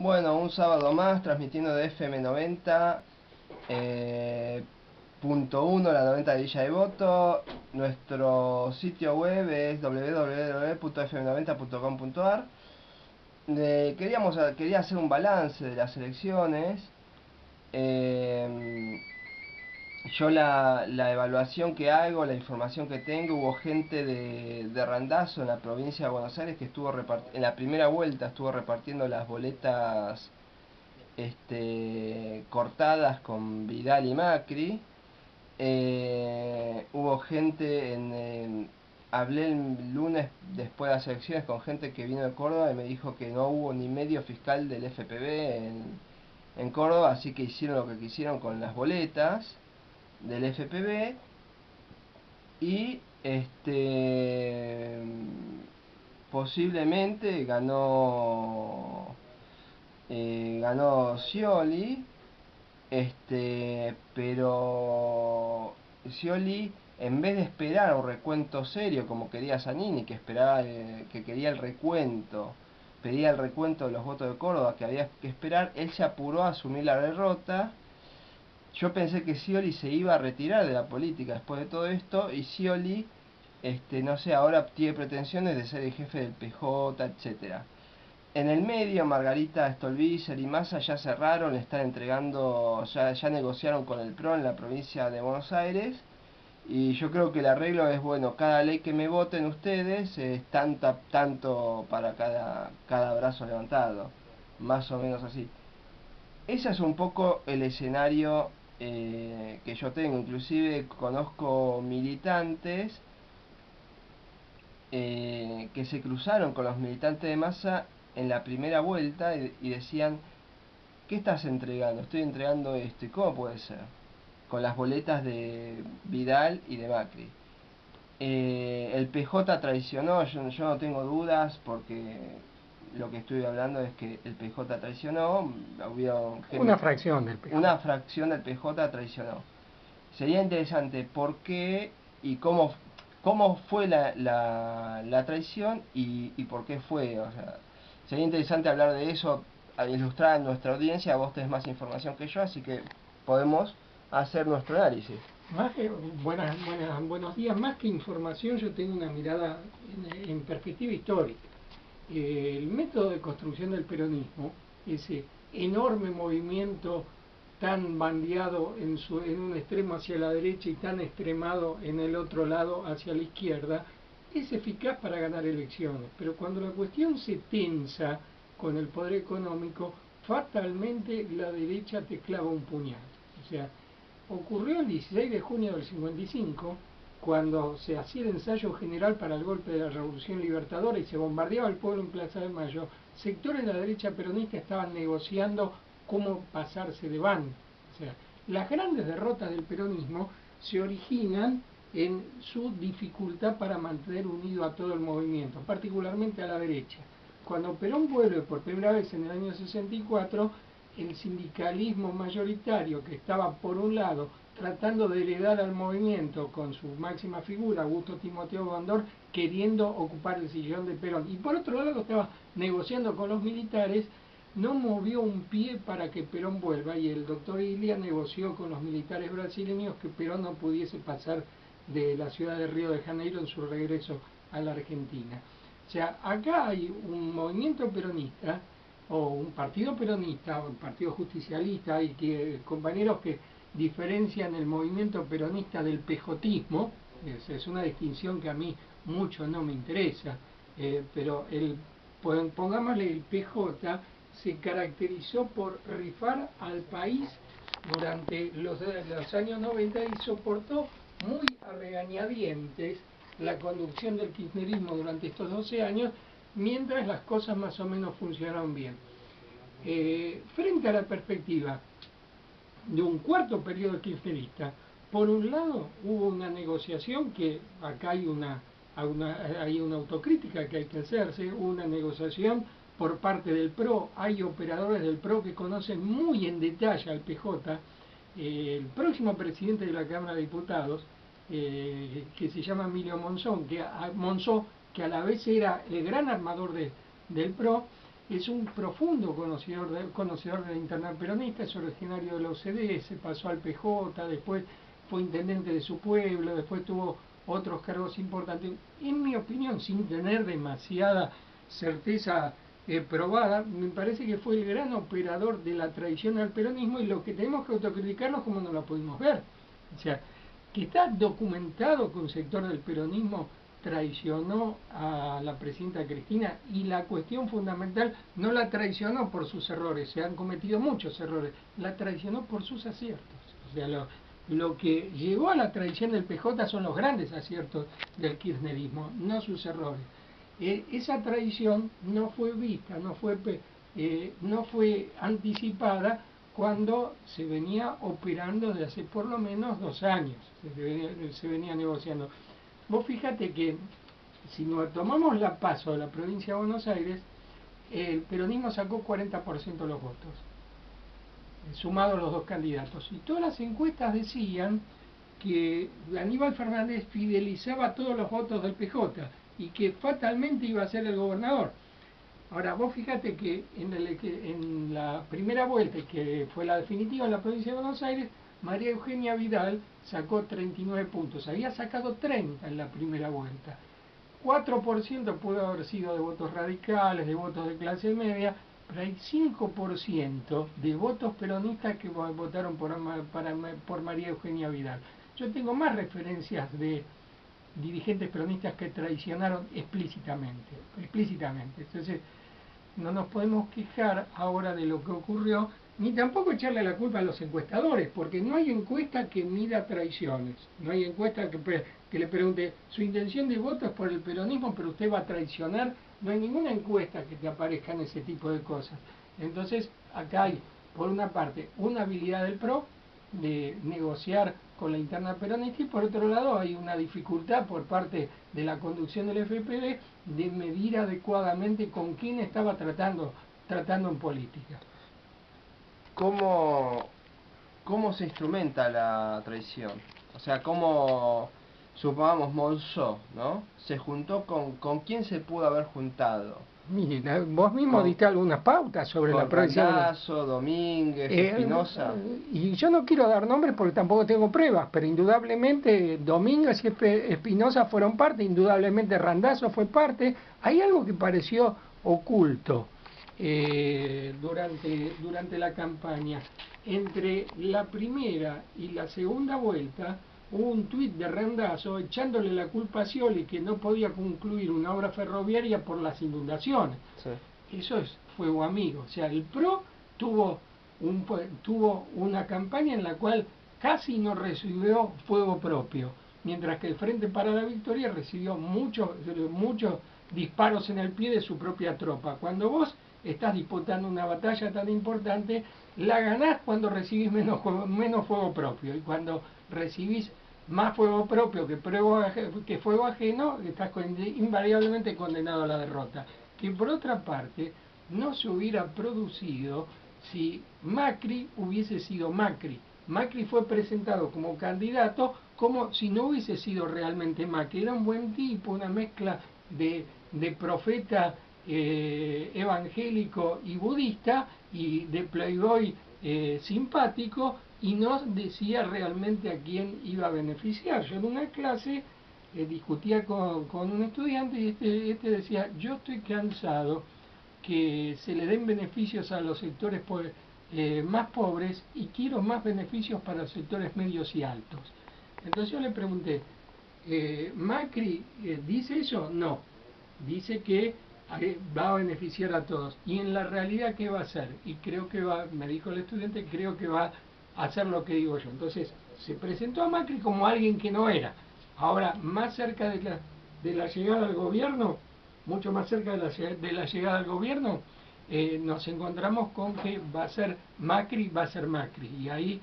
Bueno, un sábado más transmitiendo de FM90, punto uno, la 90 de Villa Devoto. Nuestro sitio web es www.fm90.com.ar. Quería hacer un balance de las elecciones. Eh, yo la evaluación que hago, la información que tengo, hubo gente de Randazzo en la provincia de Buenos Aires que estuvo en la primera vuelta estuvo repartiendo las boletas cortadas con Vidal y Macri. Hubo gente hablé el lunes después de las elecciones con gente que vino de Córdoba y me dijo que no hubo ni medio fiscal del FPV en Córdoba, así que hicieron lo que quisieron con las boletas del FPV y posiblemente ganó Scioli. Pero Scioli, en vez de esperar un recuento serio como quería Zanini, que quería el recuento, pedía el recuento de los votos de Córdoba, que había que esperar, él se apuró a asumir la derrota. Yo pensé que Scioli se iba a retirar de la política después de todo esto, y Scioli, no sé, ahora tiene pretensiones de ser el jefe del PJ, etcétera. En el medio, Margarita Stolbizer y Massa ya cerraron, le están entregando, ya negociaron con el PRO en la provincia de Buenos Aires. Y yo creo que el arreglo es, bueno, cada ley que me voten ustedes es tanto para cada brazo levantado. Más o menos así. Ese es un poco el escenario que yo tengo. Inclusive conozco militantes que se cruzaron con los militantes de Massa en la primera vuelta y decían, ¿qué estás entregando? Estoy entregando esto. ¿Y cómo puede ser? Con las boletas de Vidal y de Macri. El PJ traicionó, yo no tengo dudas porque lo que estoy hablando es que el PJ traicionó, Una fracción del PJ. una fracción del PJ traicionó. Sería interesante por qué y cómo fue la traición y por qué fue. O sea, sería interesante hablar de eso, a ilustrar a nuestra audiencia. Vos tenés más información que yo, así que podemos hacer nuestro análisis. Más que, buenos días. Más que información, yo tengo una mirada en perspectiva histórica. El método de construcción del peronismo, ese enorme movimiento tan bandeado en un extremo hacia la derecha y tan extremado en el otro lado hacia la izquierda, es eficaz para ganar elecciones. Pero cuando la cuestión se tensa con el poder económico, fatalmente la derecha te clava un puñal. O sea, ocurrió el 16 de junio del 55, cuando se hacía el ensayo general para el golpe de la Revolución Libertadora y se bombardeaba el pueblo en Plaza de Mayo. Sectores de la derecha peronista estaban negociando cómo pasarse de bando. O sea, las grandes derrotas del peronismo se originan en su dificultad para mantener unido a todo el movimiento, particularmente a la derecha. Cuando Perón vuelve por primera vez en el año 64, el sindicalismo mayoritario, que estaba por un lado tratando de heredar al movimiento con su máxima figura, Augusto Timoteo Gondor, queriendo ocupar el sillón de Perón, y por otro lado estaba negociando con los militares, no movió un pie para que Perón vuelva, y el doctor Ilia negoció con los militares brasileños que Perón no pudiese pasar de la ciudad de Río de Janeiro en su regreso a la Argentina. O sea, acá hay un movimiento peronista o un partido peronista o un partido justicialista, y que compañeros que diferencian el movimiento peronista del pejotismo. Es una distinción que a mí mucho no me interesa, pero pongámosle, el PJ se caracterizó por rifar al país durante los años 90 y soportó muy a regañadientes la conducción del kirchnerismo durante estos 12 años, mientras las cosas más o menos funcionaron bien. Frente a la perspectiva de un cuarto periodo kirchnerista, por un lado hubo una negociación que acá hay una autocrítica que hay que hacerse, una negociación por parte del PRO. Hay operadores del PRO que conocen muy en detalle al PJ. El próximo presidente de la Cámara de Diputados, que se llama Emilio Monzó, que a la vez era el gran armador del PRO, es un profundo conocedor de la interna peronista, es originario de la OCDE, se pasó al PJ, después fue intendente de su pueblo, después tuvo otros cargos importantes. En mi opinión, sin tener demasiada certeza probada, me parece que fue el gran operador de la traición al peronismo, y lo que tenemos que autocriticarnos como no lo pudimos ver. O sea, que está documentado que un sector del peronismo traicionó a la presidenta Cristina, y la cuestión fundamental, no la traicionó por sus errores, se han cometido muchos errores, la traicionó por sus aciertos. O sea, lo que llevó a la traición del PJ son los grandes aciertos del kirchnerismo, no sus errores. Esa traición no fue vista, no fue anticipada cuando se venía operando desde hace por lo menos 2 años, se venía negociando. Vos fíjate que si nos tomamos la PASO de la provincia de Buenos Aires, el peronismo sacó 40% de los votos, sumados los dos candidatos. Y todas las encuestas decían que Aníbal Fernández fidelizaba todos los votos del PJ y que fatalmente iba a ser el gobernador. Ahora, vos fíjate que en la primera vuelta, que fue la definitiva en la provincia de Buenos Aires, María Eugenia Vidal sacó 39 puntos. Había sacado 30 en la primera vuelta. 4% pudo haber sido de votos radicales, de votos de clase media, pero hay 5% de votos peronistas que votaron por María Eugenia Vidal. Yo tengo más referencias de dirigentes peronistas que traicionaron explícitamente. Entonces, no nos podemos quejar ahora de lo que ocurrió, ni tampoco echarle la culpa a los encuestadores, porque no hay encuesta que mida traiciones, no hay encuesta que le pregunte, su intención de voto es por el peronismo, pero usted va a traicionar, no hay ninguna encuesta que te aparezcan ese tipo de cosas. Entonces, acá hay, por una parte, una habilidad del PRO de negociar con la interna peronista, y por otro lado hay una dificultad por parte de la conducción del FPV de medir adecuadamente con quién estaba tratando en política. ¿Cómo se instrumenta la traición? O sea, ¿cómo, supongamos, Monzó, ¿no? Se juntó con quién se pudo haber juntado? Mira, vos mismo diste algunas pautas sobre la provincia. Randazzo, Domínguez, Espinosa. Y yo no quiero dar nombres porque tampoco tengo pruebas, pero indudablemente Domínguez y Espinosa fueron parte, indudablemente Randazzo fue parte. Hay algo que pareció oculto durante la campaña. Entre la primera y la segunda vuelta hubo un tuit de Randazzo echándole la culpa a Scioli que no podía concluir una obra ferroviaria por las inundaciones. Sí. Eso es fuego amigo. O sea, el PRO tuvo una campaña en la cual casi no recibió fuego propio, mientras que el Frente para la Victoria recibió muchos disparos en el pie de su propia tropa. Cuando vos estás disputando una batalla tan importante, la ganás cuando recibís menos fuego propio, y cuando recibís más fuego propio que fuego ajeno, estás invariablemente condenado a la derrota, que por otra parte no se hubiera producido si Macri hubiese sido Macri. Macri fue presentado como candidato como si no hubiese sido realmente Macri. Era un buen tipo, una mezcla de profeta evangélico y budista, y de playboy simpático, y no decía realmente a quién iba a beneficiar. Yo en una clase discutía con un estudiante, y este decía, yo estoy cansado que se le den beneficios a los sectores más pobres, y quiero más beneficios para los sectores medios y altos. Entonces yo le pregunté, ¿Macri dice eso? No, dice que va a beneficiar a todos. ¿Y en la realidad qué va a hacer? Y creo que me dijo el estudiante, creo que va a hacer lo que digo yo. Entonces se presentó a Macri como alguien que no era. Ahora, más cerca de la llegada al gobierno, mucho más cerca de la llegada al gobierno, nos encontramos con que va a ser Macri. Y ahí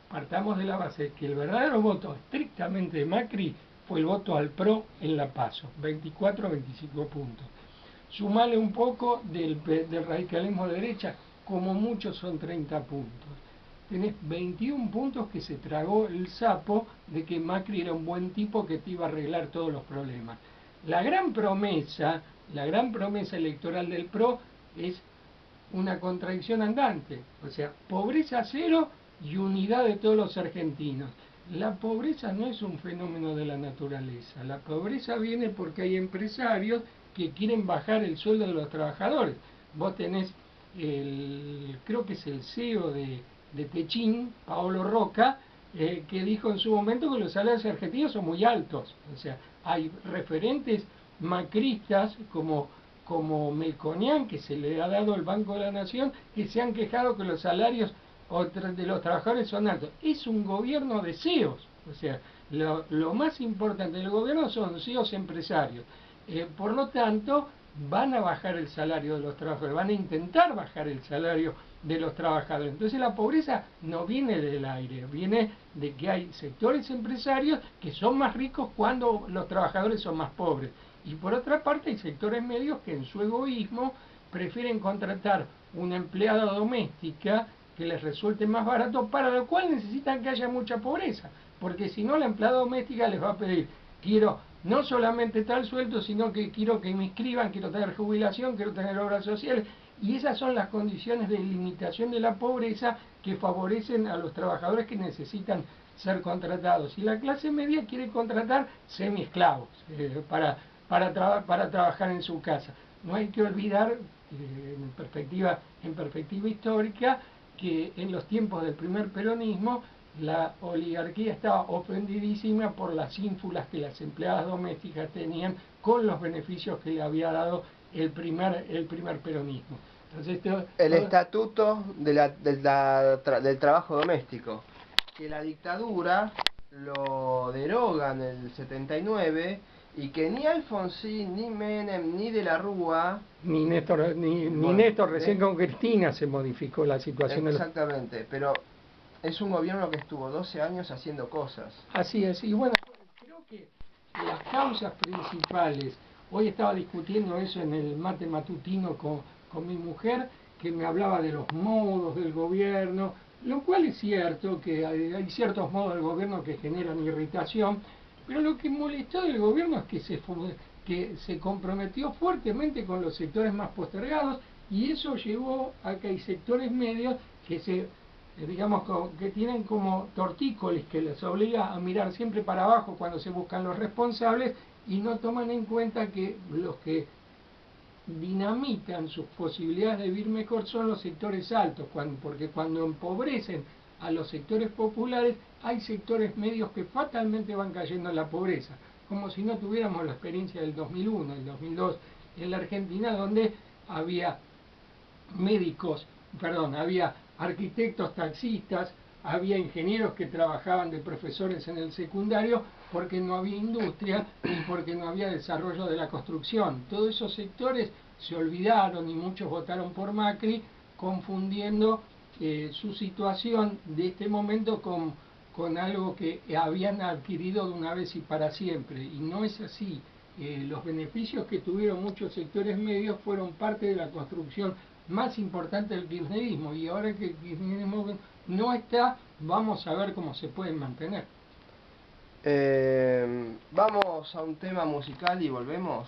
partamos de la base de que el verdadero voto estrictamente de Macri fue el voto al PRO en la PASO, 24 a 25 puntos. Sumale un poco del radicalismo de derecha, como muchos son 30 puntos. Tenés 21 puntos que se tragó el sapo de que Macri era un buen tipo que te iba a arreglar todos los problemas. La gran promesa electoral del PRO es una contradicción andante. O sea, pobreza cero y unidad de todos los argentinos. La pobreza no es un fenómeno de la naturaleza. La pobreza viene porque hay empresarios que quieren bajar el sueldo de los trabajadores. Vos tenés, creo que es el CEO de Techín, Paolo Roca, que dijo en su momento que los salarios argentinos son muy altos. O sea, hay referentes macristas como Melconian, que se le ha dado el Banco de la Nación, que se han quejado que los salarios de los trabajadores son altos. Es un gobierno de CEOs, o sea, lo más importante del gobierno son CEOs empresarios. Por lo tanto, van a bajar el salario de los trabajadores, van a intentar bajar el salario de los trabajadores. Entonces la pobreza no viene del aire, viene de que hay sectores empresarios que son más ricos cuando los trabajadores son más pobres. Y por otra parte hay sectores medios que en su egoísmo prefieren contratar una empleada doméstica que les resulte más barato, para lo cual necesitan que haya mucha pobreza, porque si no la empleada doméstica les va a pedir, quiero no solamente tal sueldo, sino que quiero que me inscriban, quiero tener jubilación, quiero tener obras sociales, y esas son las condiciones de limitación de la pobreza que favorecen a los trabajadores que necesitan ser contratados. Y la clase media quiere contratar semiesclavos para trabajar en su casa. No hay que olvidar, en perspectiva histórica, que en los tiempos del primer peronismo la oligarquía estaba ofendidísima por las ínfulas que las empleadas domésticas tenían con los beneficios que le había dado el primer peronismo. Entonces, El estatuto del trabajo doméstico, que la dictadura lo deroga en el 79 y que ni Alfonsín, ni Menem, ni de la Rúa, ni Néstor, recién con Cristina se modificó la situación. Exactamente, pero es un gobierno que estuvo 12 años haciendo cosas. Así es, y bueno, creo que las causas principales, hoy estaba discutiendo eso en el mate matutino con mi mujer, que me hablaba de los modos del gobierno, lo cual es cierto, que hay ciertos modos del gobierno que generan irritación, pero lo que molestó del gobierno es que se comprometió fuertemente con los sectores más postergados, y eso llevó a que hay sectores medios digamos, que tienen como tortícolis que les obliga a mirar siempre para abajo cuando se buscan los responsables, y no toman en cuenta que los que dinamitan sus posibilidades de vivir mejor son los sectores altos, porque cuando empobrecen a los sectores populares, hay sectores medios que fatalmente van cayendo en la pobreza, como si no tuviéramos la experiencia del 2001, del 2002 en la Argentina, donde había había arquitectos, taxistas, había ingenieros que trabajaban de profesores en el secundario, porque no había industria y porque no había desarrollo de la construcción. Todos esos sectores se olvidaron y muchos votaron por Macri, confundiendo su situación de este momento con algo que habían adquirido de una vez y para siempre. Y no es así. Los beneficios que tuvieron muchos sectores medios fueron parte de la construcción más importante del kirchnerismo, y ahora que el kirchnerismo no está, vamos a ver cómo se pueden mantener. Vamos a un tema musical y volvemos.